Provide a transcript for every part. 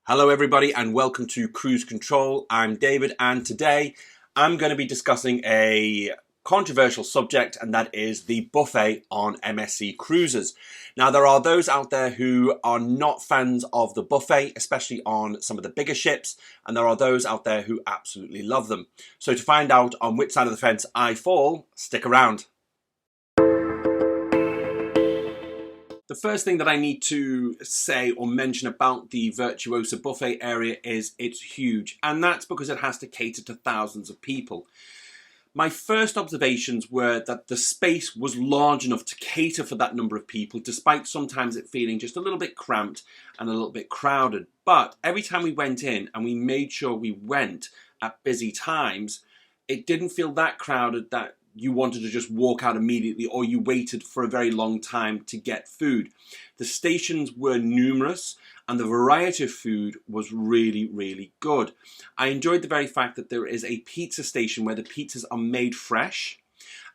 Hello everybody and welcome to Cruise Control. I'm David and today I'm going to be discussing a controversial subject, and that is the buffet on MSC cruises. Now there are those out there who are not fans of the buffet, especially on some of the bigger ships, and there are those out there who absolutely love them. So to find out on which side of the fence I fall, stick around. The first thing that I need to say or mention about the Virtuosa buffet area is it's huge, and that's because it has to cater to thousands of people. My first observations were that the space was large enough to cater for that number of people, despite sometimes it feeling just a little bit cramped and a little bit crowded. But every time we went in, and we made sure we went at busy times, it didn't feel that crowded that you wanted to just walk out immediately, or you waited for a very long time to get food. The stations were numerous and the variety of food was really, really good. I enjoyed the very fact that there is a pizza station where the pizzas are made fresh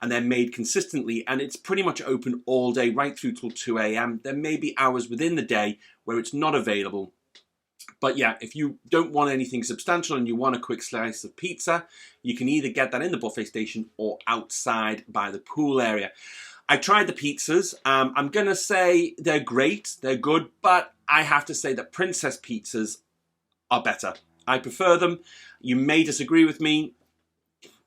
and they're made consistently, and it's pretty much open all day right through till 2 a.m. There may be hours within the day where it's not available. But yeah, if you don't want anything substantial and you want a quick slice of pizza, you can either get that in the buffet station or outside by the pool area. I tried the pizzas. I'm going to say they're great, they're good, but I have to say that Princess pizzas are better. I prefer them. You may disagree with me.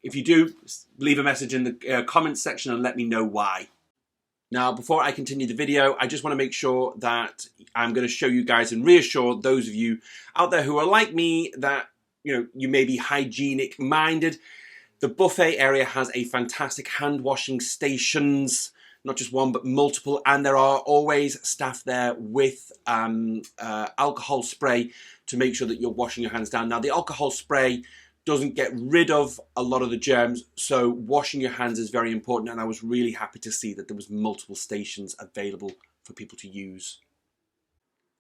If you do, leave a message in the comments section and let me know why. Now, before I continue the video, I just want to make sure that I'm going to show you guys and reassure those of you out there who are like me that, you may be hygienic minded. The buffet area has a fantastic hand washing stations, not just one, but multiple. And there are always staff there with alcohol spray to make sure that you're washing your hands down. Now, the alcohol spray doesn't get rid of a lot of the germs, so washing your hands is very important, and I was really happy to see that there was multiple stations available for people to use.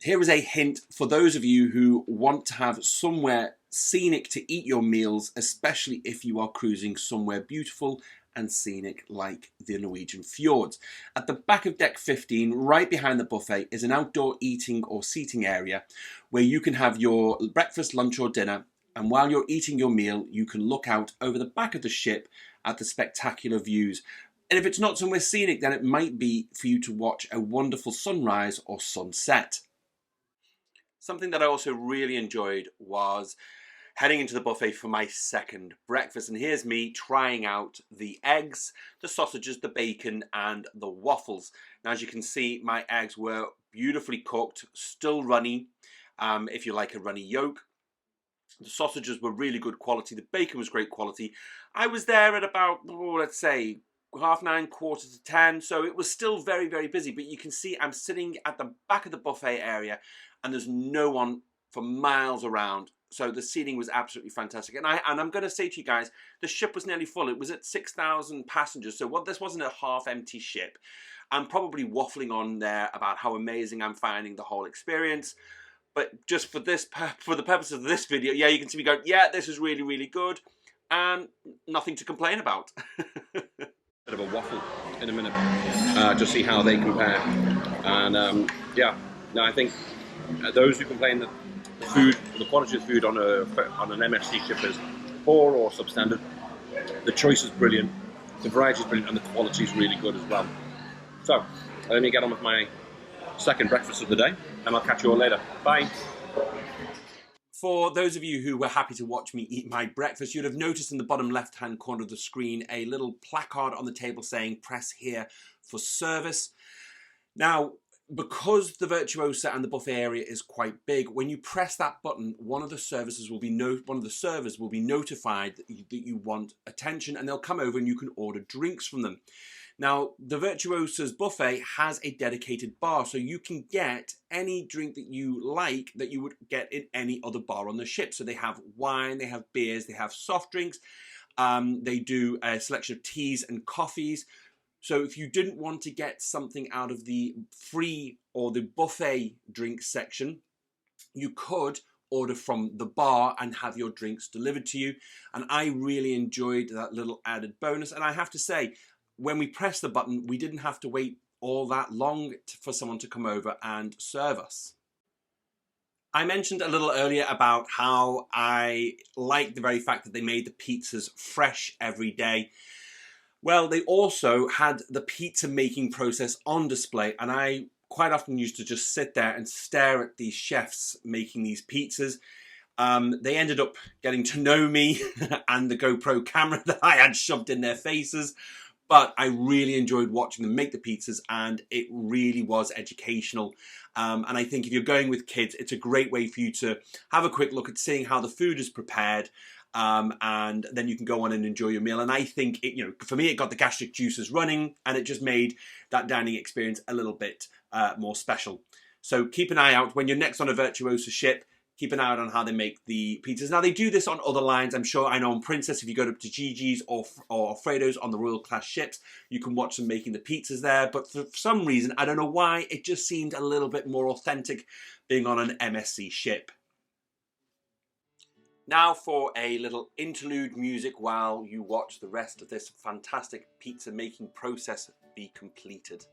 Here is a hint for those of you who want to have somewhere scenic to eat your meals, especially if you are cruising somewhere beautiful and scenic like the Norwegian fjords. At the back of deck 15, right behind the buffet, is an outdoor eating or seating area where you can have your breakfast, lunch or dinner. And while you're eating your meal, you can look out over the back of the ship at the spectacular views. And if it's not somewhere scenic, then it might be for you to watch a wonderful sunrise or sunset. Something that I also really enjoyed was heading into the buffet for my second breakfast. And here's me trying out the eggs, the sausages, the bacon, and the waffles. Now, as you can see, my eggs were beautifully cooked, still runny, if you like a runny yolk. The sausages were really good quality. The bacon was great quality. I was there at about, let's say, 9:30, 9:45, so it was still very, very busy. But you can see I'm sitting at the back of the buffet area and there's no one for miles around. So the seating was absolutely fantastic. And I'm going to say to you guys, the ship was nearly full. It was at 6,000 passengers. So this wasn't a half-empty ship. I'm probably waffling on there about how amazing I'm finding the whole experience. But just for the purpose of this video, yeah, you can see me going, yeah, this is really, really good, and nothing to complain about. Bit of a waffle in a minute, to see how they compare. And yeah, no, I think those who complain that the quality of food on an MSC ship is poor or substandard, the choice is brilliant, the variety is brilliant, and the quality is really good as well. So let me get on with my second breakfast of the day, and I'll catch you all later. Bye. For those of you who were happy to watch me eat my breakfast, you'd have noticed in the bottom left-hand corner of the screen a little placard on the table saying "Press here for service." Now, because the Virtuosa and the buffet area is quite big, when you press that button, one of the servers will be notified that you want attention, and they'll come over and you can order drinks from them. Now, the Virtuosa's buffet has a dedicated bar, so you can get any drink that you like that you would get in any other bar on the ship. So they have wine, they have beers, they have soft drinks, they do a selection of teas and coffees. So if you didn't want to get something out of the free or the buffet drink section, you could order from the bar and have your drinks delivered to you. And I really enjoyed that little added bonus. And I have to say, when we pressed the button, we didn't have to wait all that long for someone to come over and serve us. I mentioned a little earlier about how I like the very fact that they made the pizzas fresh every day. Well, they also had the pizza making process on display, and I quite often used to just sit there and stare at these chefs making these pizzas. They ended up getting to know me and the GoPro camera that I had shoved in their faces. But I really enjoyed watching them make the pizzas, and it really was educational. And I think if you're going with kids, it's a great way for you to have a quick look at seeing how the food is prepared. And then you can go on and enjoy your meal. And I think, for me, it got the gastric juices running, and it just made that dining experience a little bit more special. So keep an eye out when you're next on a Virtuosa ship. Keep an eye out on how they make the pizzas. Now, they do this on other lines. I'm sure, I know on Princess, if you go to Gigi's or Alfredo's on the Royal class ships, you can watch them making the pizzas there. But for some reason, I don't know why, it just seemed a little bit more authentic being on an MSC ship. Now for a little interlude music while you watch the rest of this fantastic pizza making process be completed.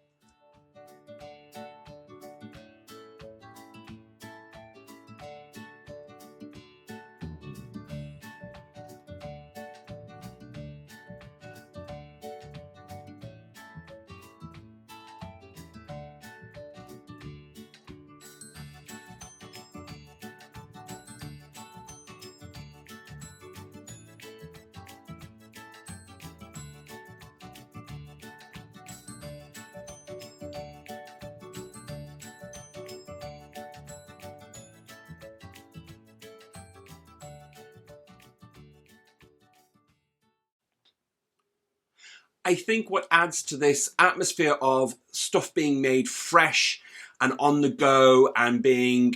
I think what adds to this atmosphere of stuff being made fresh and on the go and being,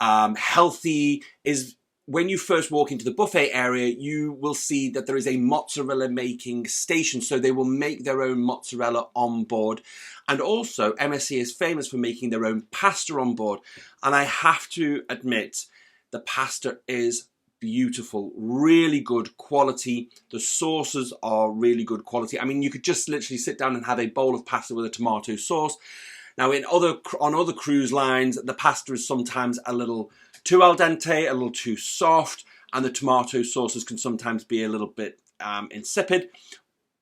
healthy is when you first walk into the buffet area, you will see that there is a mozzarella making station. So they will make their own mozzarella on board. And also MSC is famous for making their own pasta on board. And I have to admit, the pasta is beautiful, really good quality. The sauces are really good quality. I mean, you could just literally sit down and have a bowl of pasta with a tomato sauce. Now, on other cruise lines, the pasta is sometimes a little too al dente, a little too soft, and the tomato sauces can sometimes be a little bit insipid.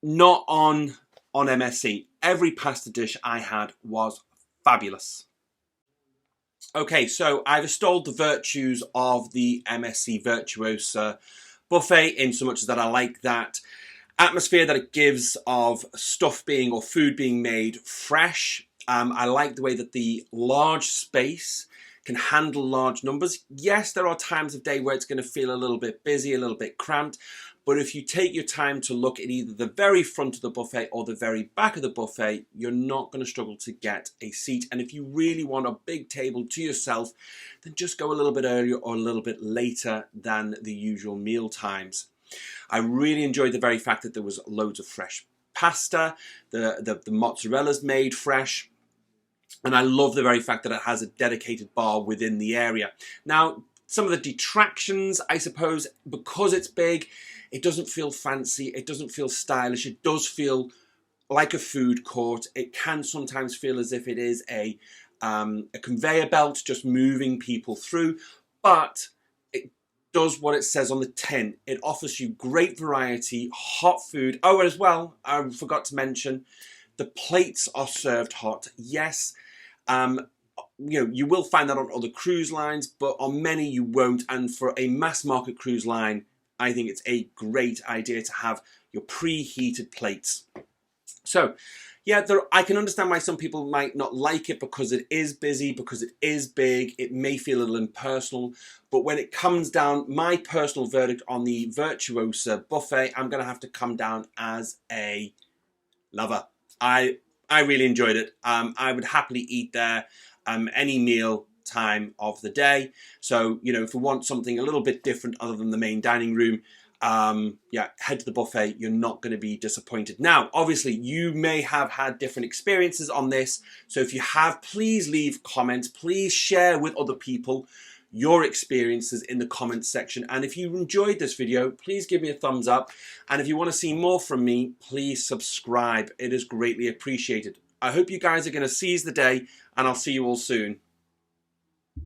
Not on MSC. Every pasta dish I had was fabulous. Okay, so I've extolled the virtues of the MSC Virtuosa buffet in so much as that I like that atmosphere that it gives of stuff being or food being made fresh. I like the way that the large space can handle large numbers. Yes, there are times of day where it's going to feel a little bit busy, a little bit cramped. But if you take your time to look at either the very front of the buffet or the very back of the buffet, you're not going to struggle to get a seat. And if you really want a big table to yourself, then just go a little bit earlier or a little bit later than the usual meal times. I really enjoyed the very fact that there was loads of fresh pasta, the mozzarella's made fresh. And I love the very fact that it has a dedicated bar within the area. Now, some of the detractions, I suppose, because it's big, it doesn't feel fancy, it doesn't feel stylish, it does feel like a food court. It can sometimes feel as if it is a conveyor belt just moving people through, but it does what it says on the tin. It offers you great variety, hot food. Oh, as well, I forgot to mention, the plates are served hot. Yes, you will find that on other cruise lines, but on many you won't. And for a mass market cruise line, I think it's a great idea to have your preheated plates. So, yeah, I can understand why some people might not like it because it is busy, because it is big. It may feel a little impersonal. But when it comes down, my personal verdict on the Virtuosa buffet, I'm going to have to come down as a lover. I really enjoyed it. I would happily eat there any meal time of the day. So, if you want something a little bit different other than the main dining room, head to the buffet. You're not going to be disappointed. Now, obviously, you may have had different experiences on this. So if you have, please leave comments. Please share with other people your experiences in the comments section. And if you enjoyed this video, please give me a thumbs up. And if you want to see more from me, please subscribe. It is greatly appreciated. I hope you guys are going to seize the day, and I'll see you all soon.